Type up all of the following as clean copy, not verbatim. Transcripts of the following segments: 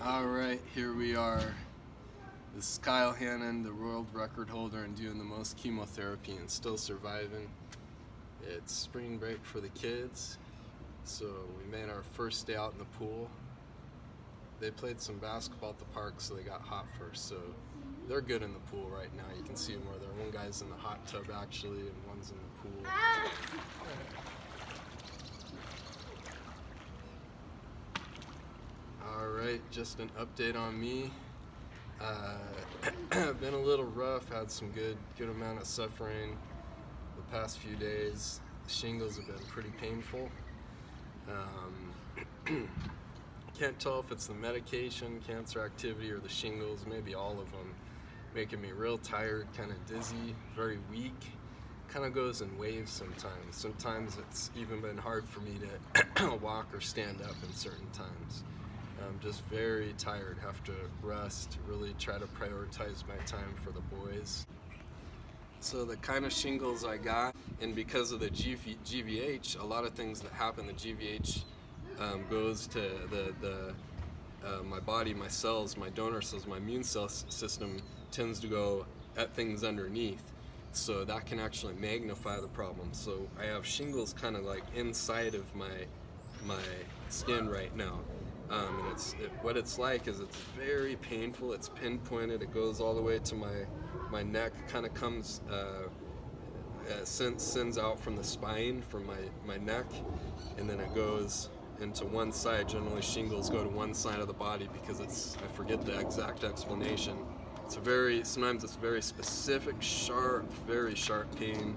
Alright, here we are. This is Kyle Hanan, the world record holder and doing the most chemotherapy and still surviving. It's spring break for the kids, so we made our first day out in the pool. They played some basketball at the park, so they got hot first, so they're good in the pool right now. You can see them where they're. One guy's in the hot tub actually, and one's in the pool. Alright, just an update on me. Been a little rough, had some good amount of suffering the past few days. Shingles have been pretty painful. Can't tell if it's the medication, cancer activity, or the shingles, maybe all of them. Making me real tired, kind of dizzy, very weak. Kind of goes in waves sometimes. Sometimes it's even been hard for me to walk or stand up in certain times. I'm just very tired, have to rest, really try to prioritize my time for the boys. So the kind of shingles I got, and because of the GVH, a lot of things that happen, the GVH goes to my body, my cells, my donor cells, my immune cell system tends to go at things underneath. So that can actually magnify the problem. So I have shingles kind of like inside of my skin right now. And what it's like is it's very painful, it's pinpointed, it goes all the way to my neck, kind of comes, sends out from the spine, from my neck, and then it goes into one side. Generally shingles go to one side of the body because I forget the exact explanation. Sometimes it's very specific, sharp, very sharp pain,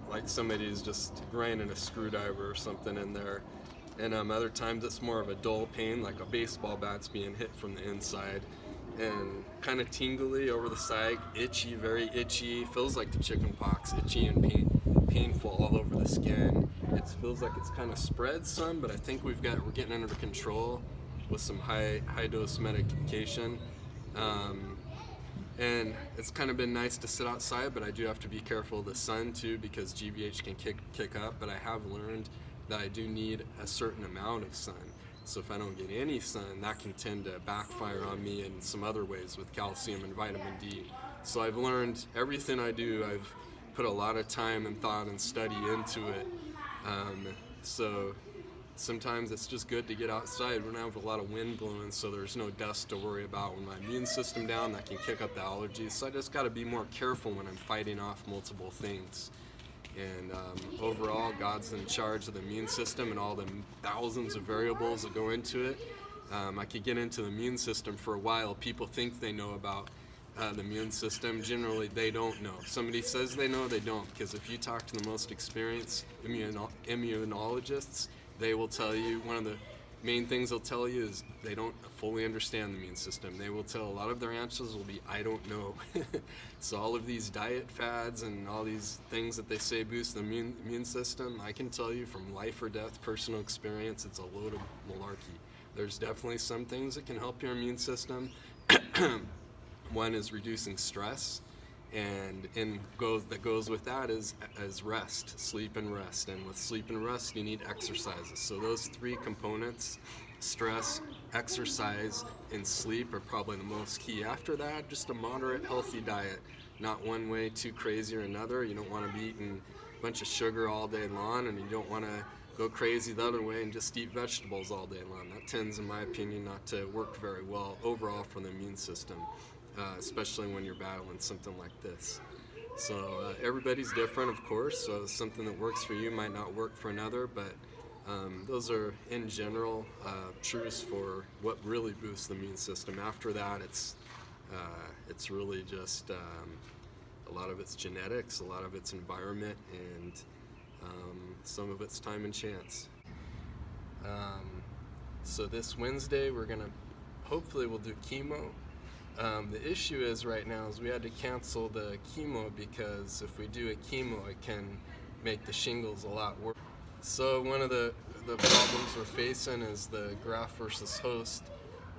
like somebody's just grinding a screwdriver or something in there. And other times it's more of a dull pain, like a baseball bat's being hit from the inside, and kind of tingly over the side, itchy, very itchy, feels like the chicken pox, itchy and painful all over the skin. It feels like it's kind of spread some, but I think we're getting under control with some high dose medication. And it's kind of been nice to sit outside, but I do have to be careful of the sun too, because GVH can kick up, but I have learned that I do need a certain amount of sun. So if I don't get any sun, that can tend to backfire on me in some other ways with calcium and vitamin D. So I've learned everything I do, I've put a lot of time and thought and study into it. So sometimes it's just good to get outside. We don't have a lot of wind blowing, so there's no dust to worry about. When my immune system down, that can kick up the allergies. So I just gotta be more careful when I'm fighting off multiple things. And overall, God's in charge of the immune system and all the thousands of variables that go into it. I could get into the immune system for a while. People think they know about the immune system. Generally, they don't know. If somebody says they know, they don't. Because if you talk to the most experienced immunologists, they will tell you, one of the main things they'll tell you is they don't fully understand the immune system. They will tell, a lot of their answers will be, I don't know. So all of these diet fads and all these things that they say boost the immune system, I can tell you from life or death personal experience, it's a load of malarkey. There's definitely some things that can help your immune system. One is reducing stress, and that goes with that is rest, sleep and rest. And with sleep and rest, you need exercises. So those three components, stress, exercise, and sleep, are probably the most key. After that, just a moderate, healthy diet. Not one way too crazy or another. You don't want to be eating a bunch of sugar all day long, and you don't want to go crazy the other way and just eat vegetables all day long. That tends, in my opinion, not to work very well overall for the immune system. Especially when you're battling something like this. So everybody's different, of course, so something that works for you might not work for another, but those are, in general, truths for what really boosts the immune system. After that, it's really just a lot of it's genetics, a lot of it's environment, and some of it's time and chance. So this Wednesday, hopefully we'll do chemo. The issue is right now is we had to cancel the chemo because if we do a chemo, it can make the shingles a lot worse. So one of the problems we're facing is the graft versus host.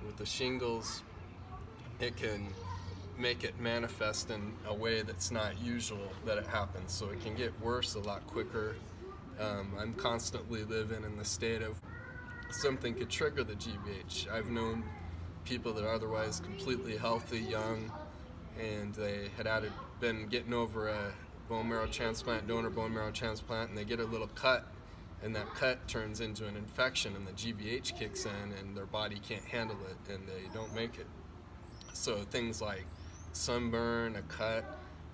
With the shingles, it can make it manifest in a way that's not usual that it happens. So it can get worse a lot quicker. I'm constantly living in the state of something could trigger the GVH. I've known people that are otherwise completely healthy, young, and they had been getting over a bone marrow transplant, donor bone marrow transplant, and they get a little cut, and that cut turns into an infection, and the GVH kicks in, and their body can't handle it, and they don't make it. So things like sunburn, a cut,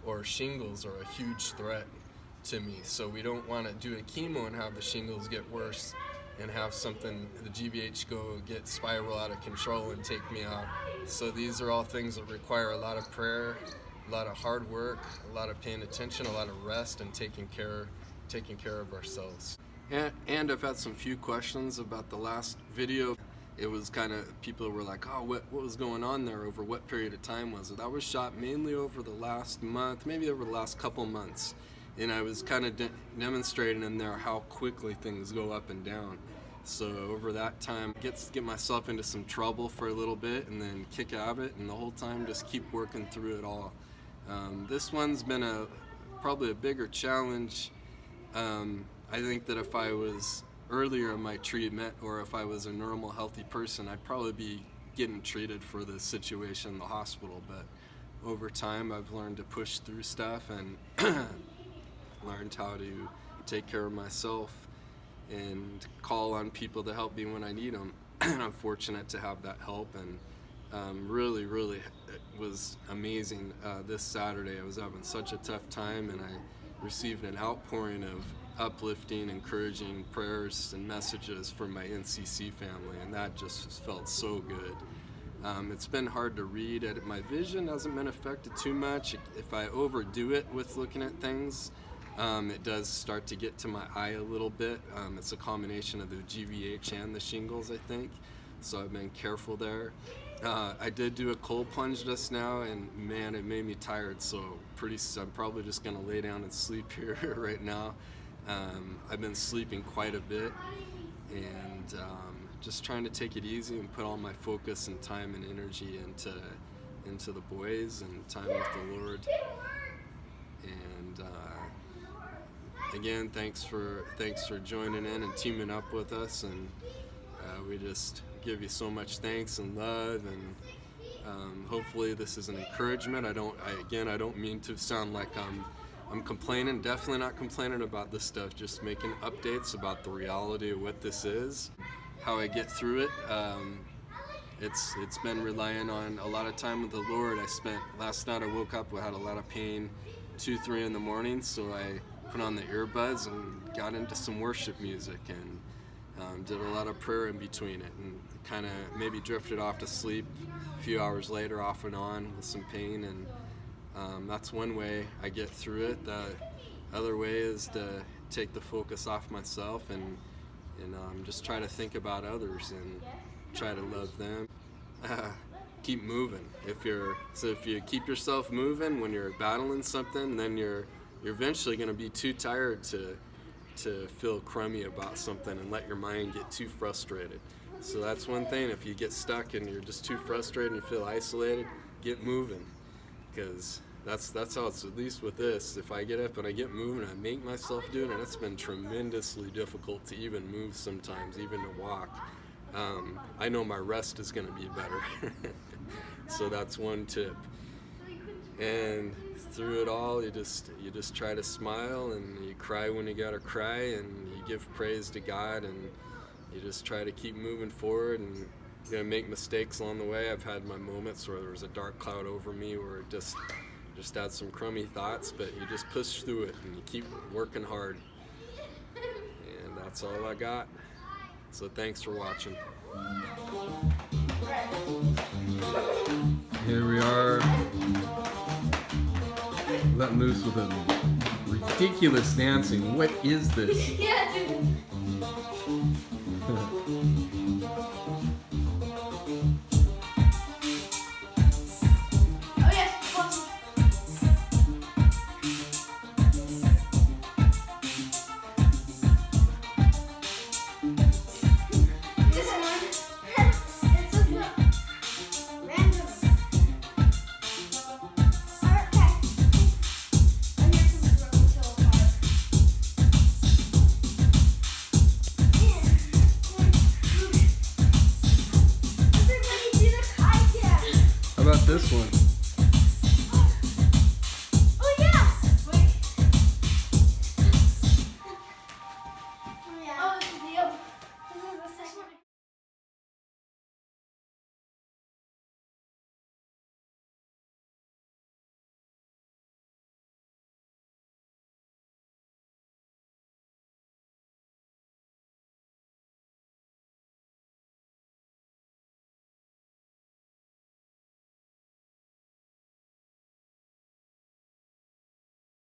or shingles are a huge threat to me. So we don't want to do a chemo and have the shingles get worse and have the GVH spiral out of control and take me out. So these are all things that require a lot of prayer, a lot of hard work, a lot of paying attention, a lot of rest, and taking care of ourselves. And I've had some few questions about the last video. It was kind of, people were like, oh, what was going on there, over what period of time was it? That was shot mainly over the last month, maybe over the last couple months. And I was kind of demonstrating in there how quickly things go up and down. So over that time, get myself into some trouble for a little bit and then kick out of it, and the whole time just keep working through it all. This one's been probably a bigger challenge. I think that if I was earlier in my treatment, or if I was a normal, healthy person, I'd probably be getting treated for the situation in the hospital. But over time, I've learned to push through stuff and learned how to take care of myself and call on people to help me when I need them. I'm fortunate to have that help, and really, it was amazing. This Saturday, I was having such a tough time, and I received an outpouring of uplifting, encouraging prayers and messages from my NCC family, and that just felt so good. It's been hard to read. My vision hasn't been affected too much. If I overdo it with looking at things, it does start to get to my eye a little bit. It's a combination of the GVH and the shingles, I think, so I've been careful there. I did do a cold plunge just now, and man, it made me tired, so I'm probably just gonna lay down and sleep here right now. I've been sleeping quite a bit, and just trying to take it easy and put all my focus and time and energy into the boys and time with the Lord. And again, thanks for joining in and teaming up with us, and we just give you so much thanks and love, and hopefully this is an encouragement. I don't mean to sound like I'm complaining, definitely not complaining about this stuff, just making updates about the reality of what this is, how I get through it. It's been relying on a lot of time with the Lord. Last night I woke up, I had a lot of pain, 2-3 in the morning, so I put on the earbuds and got into some worship music, and did a lot of prayer in between it, and kind of maybe drifted off to sleep a few hours later, off and on with some pain, and that's one way I get through it. The other way is to take the focus off myself and just try to think about others and try to love them. Keep moving. If you keep yourself moving when you're battling something, then you're eventually going to be too tired to feel crummy about something and let your mind get too frustrated. So that's one thing. If you get stuck and you're just too frustrated and you feel isolated, get moving, because that's how it's, at least with this. If I get up and I get moving, I make myself do it, and it's been tremendously difficult to even move sometimes, even to walk. I know my rest is going to be better. So that's one tip. And through it all, you just try to smile, and you cry when you gotta cry, and you give praise to God, and you just try to keep moving forward, and you're gonna make mistakes along the way. I've had my moments where there was a dark cloud over me, where it just had some crummy thoughts, but you just push through it and you keep working hard. And that's all I got. So thanks for watching. Here we are, let loose with a ridiculous dancing. What is this? Yeah, dude. this one?